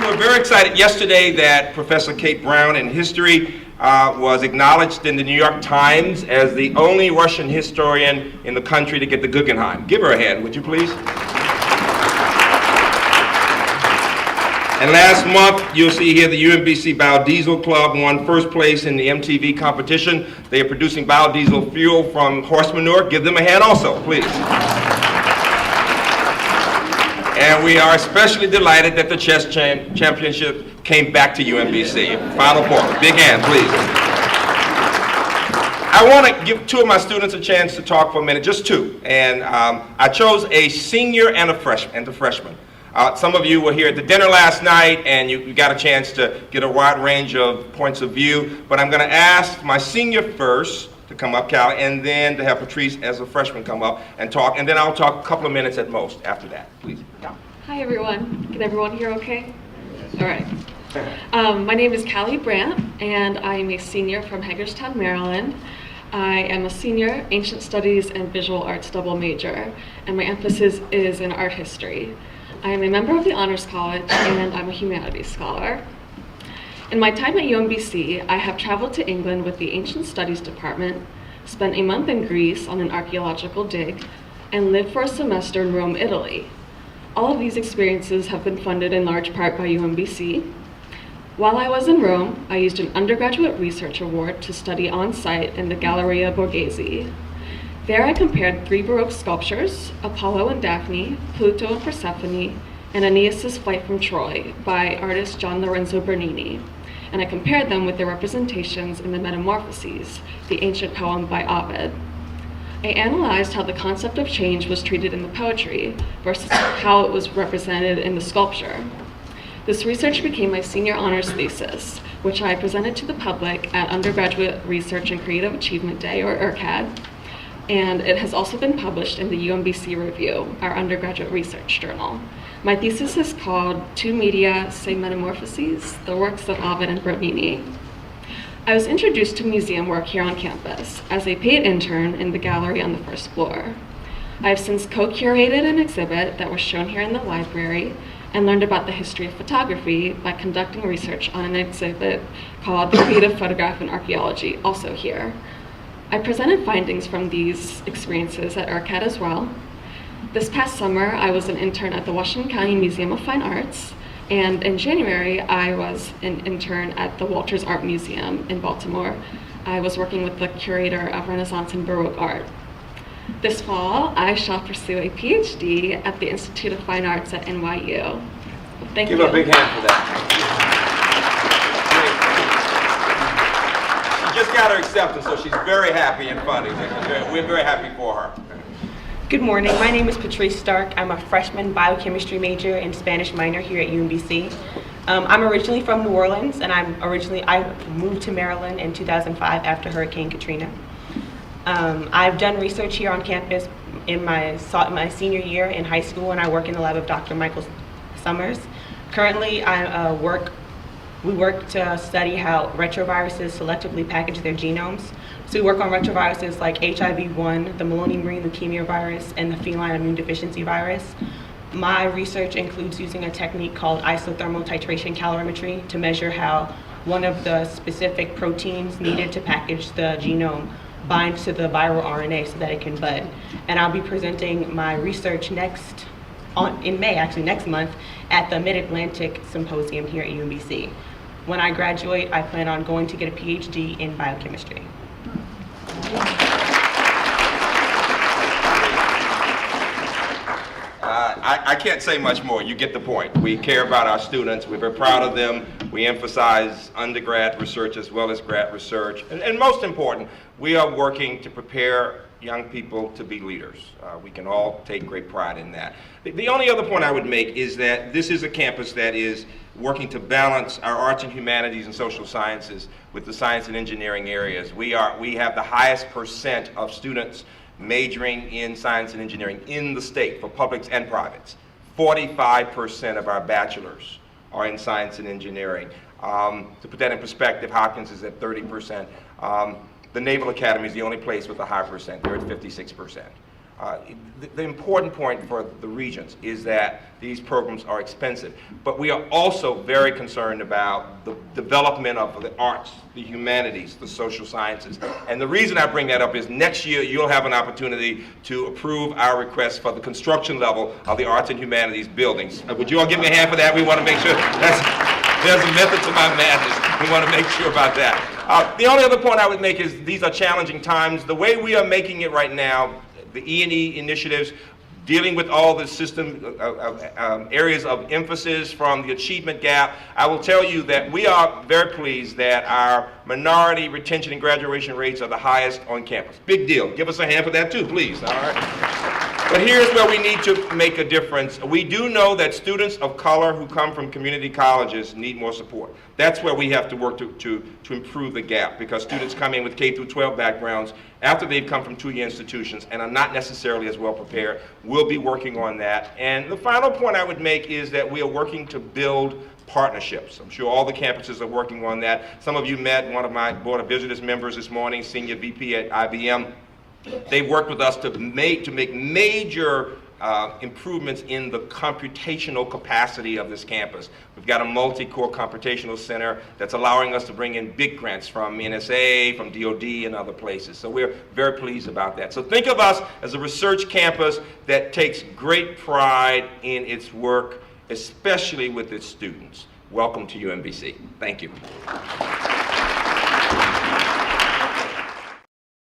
we're very excited yesterday that Professor Kate Brown in history was acknowledged in the New York Times as the only Russian historian in the country to get the Guggenheim. Give her a hand, would you please? And last month, you'll see here the UMBC Biodiesel Club won first place in the MTV competition. They are producing biodiesel fuel from horse manure. Give them a hand also, please. And we are especially delighted that the chess championship came back to UMBC. Final four. Big hand, please. I want to give two of my students a chance to talk for a minute, just two. And I chose a senior and a freshman. Some of you were here at the dinner last night and you got a chance to get a wide range of points of view, but I'm going to ask my senior first to come up, Callie, and then to have Patrice as a freshman come up and talk, and then I'll talk a couple of minutes at most after that, please. Hi everyone. Can everyone hear okay? All right. My name is Callie Brandt and I'm a senior from Hagerstown, Maryland. I am a senior Ancient Studies and Visual Arts double major, and my emphasis is in art history. I am a member of the Honors College and I'm a humanities scholar. In my time at UMBC, I have traveled to England with the Ancient Studies Department, spent a month in Greece on an archaeological dig, and lived for a semester in Rome, Italy. All of these experiences have been funded in large part by UMBC. While I was in Rome, I used an undergraduate research award to study on site in the Galleria Borghese. There I compared 3 Baroque sculptures, Apollo and Daphne, Pluto and Persephone, and Aeneas' Flight from Troy by artist Gian Lorenzo Bernini. And I compared them with their representations in the Metamorphoses, the ancient poem by Ovid. I analyzed how the concept of change was treated in the poetry versus how it was represented in the sculpture. This research became my senior honors thesis, which I presented to the public at Undergraduate Research and Creative Achievement Day, or URCAD, and it has also been published in the UMBC Review, our undergraduate research journal. My thesis is called Two Media Se Metamorphoses, the works of Ovid and Bernini. I was introduced to museum work here on campus as a paid intern in the gallery on the first floor. I have since co-curated an exhibit that was shown here in the library and learned about the history of photography by conducting research on an exhibit called The Creative Photograph in Archaeology, also here. I presented findings from these experiences at URCAD as well. This past summer, I was an intern at the Washington County Museum of Fine Arts, and in January, I was an intern at the Walters Art Museum in Baltimore. I was working with the curator of Renaissance and Baroque art. This fall, I shall pursue a PhD at the Institute of Fine Arts at NYU. Thank you. Give a big hand for that. She just got her acceptance, so she's very happy and funny. We're very happy for her. Good morning, my name is Patrice Stark. I'm a freshman biochemistry major and Spanish minor here at UMBC. I'm originally from New Orleans, and I moved to Maryland in 2005 after Hurricane Katrina. I've done research here on campus in my senior year in high school, and I work in the lab of Dr. Michael Summers. Currently, we work to study how retroviruses selectively package their genomes. So we work on retroviruses like HIV-1, the Maloney Marine Leukemia virus, and the feline immune deficiency virus. My research includes using a technique called isothermal titration calorimetry to measure how one of the specific proteins needed to package the genome binds to the viral RNA so that it can bud. And I'll be presenting my research next month, at the Mid-Atlantic Symposium here at UMBC. When I graduate, I plan on going to get a PhD in biochemistry. I can't say much more. You get the point. We care about our students. We're very proud of them. We emphasize undergrad research as well as grad research. And most important, we are working to prepare young people to be leaders. We can all take great pride in that. The only other point I would make is that this is a campus that is working to balance our arts and humanities and social sciences with the science and engineering areas. We have the highest percent of students majoring in science and engineering in the state for publics and privates. 45% of our bachelors are in science and engineering. To put that in perspective, Hopkins is at 30%. The Naval Academy is the only place with a high percent. They're at 56%. The important point for the Regents is that these programs are expensive, but we are also very concerned about the development of the arts, the humanities, the social sciences. And the reason I bring that up is next year you'll have an opportunity to approve our request for the construction level of the arts and humanities buildings. Would you all give me a hand for that? We want to make sure there's a method to my madness. We want to make sure about that. The only other point I would make is these are challenging times. The way we are making it right now, the E&E initiatives, dealing with all the system areas of emphasis from the achievement gap, I will tell you that we are very pleased that our minority retention and graduation rates are the highest on campus. Big deal. Give us a hand for that too, please. All right. But here's where we need to make a difference. We do know that students of color who come from community colleges need more support. That's where we have to work to improve the gap, because students come in with K through 12 backgrounds after they've come from two-year institutions and are not necessarily as well prepared. We'll be working on that. And the final point I would make is that we are working to build partnerships. I'm sure all the campuses are working on that. Some of you met one of my Board of Visitors members this morning, Senior VP at IBM. They've worked with us to make major improvements in the computational capacity of this campus. We've got a multi-core computational center that's allowing us to bring in big grants from NSA, from DOD, and other places. So we're very pleased about that. So think of us as a research campus that takes great pride in its work, especially with its students. Welcome to UMBC. Thank you.